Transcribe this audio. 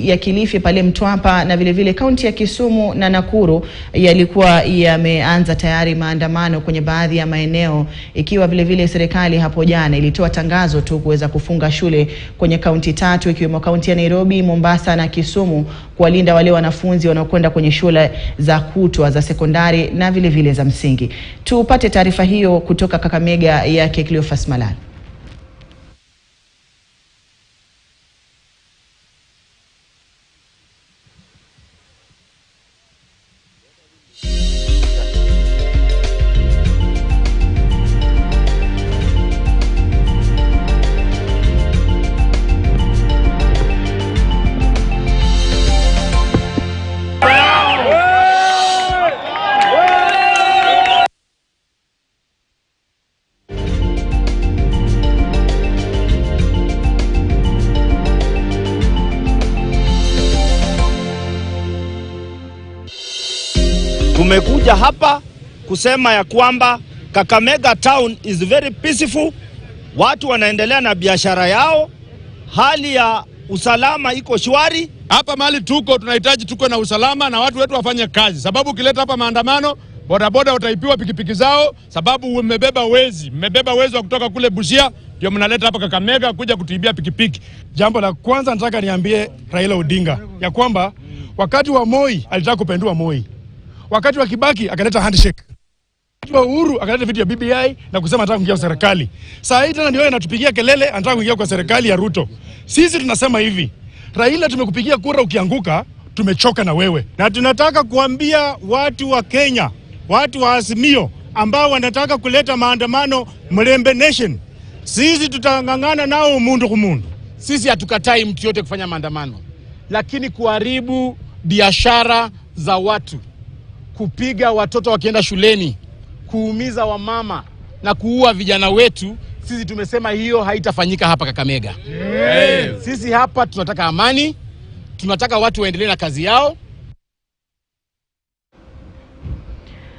ya Kilifi pale Mtwapa na vile vile kaunti ya Kisumu na Nakuru yalikuwa yameanza tayari maandamano kwenye baadhi ya maeneo, ikiwa vile vile serikali hapo jana ilitoa tangazo tu kuweza kufunga shule kwenye kaunti 3 ikiwemo kaunti ya Nairobi, Mombasa na Kisumu, kuwalinda wale wanafunzi wanaokwenda kwenye shule za kutwa za sekondari na vile vile za msingi. Tupate taarifa hiyo kutoka Kakamega ya Cleophas Malala. Tumekuja hapa kusema ya kwamba Kakamega town is very peaceful. Watu wanaendelea na biashara yao. Hali ya usalama iko shwari. Hapa mahali tuko tunahitaji tuko na usalama na watu wetu wafanye kazi. Sababu kileta hapa maandamano, bodaboda wataipiwa pikipiki zao sababu mmebeba wezi wa kutoka kule Busia, ndio mnaleta hapa Kakamega kuja kutibia pikipiki. Jambo la kwanza nataka niambie Raila Odinga ya kwamba wakati wa Moi alitaka kupendua Moi. Wakati wa Kibaki akaleta handshake. Wakati wa Uhuru akaleta vitu ya BBI na kusema anataka kuingia kwa serikali. Sasa hii tena ndio anatupigia kelele anataka kuingia kwa serikali ya Ruto. Sisi tunasema hivi, Raila tumekupigia kura, ukianguka tumechoka na wewe. Na tunataka kuambia watu wa Kenya, watu wa Azimio ambao wanataka kuleta maandamano Mlembe Nation, sisi tutangangana nao mundu kumundu. Sisi hatukatai mtu yote kufanya maandamano, lakini kuharibu biashara za watu, kupiga watoto wakienda shuleni, kuumiza wamama na kuua vijana wetu, sisi tumesema hiyo haitafanyika hapa Kakamega. Sisi hapa tunataka amani, tunataka watu waendelee na kazi yao.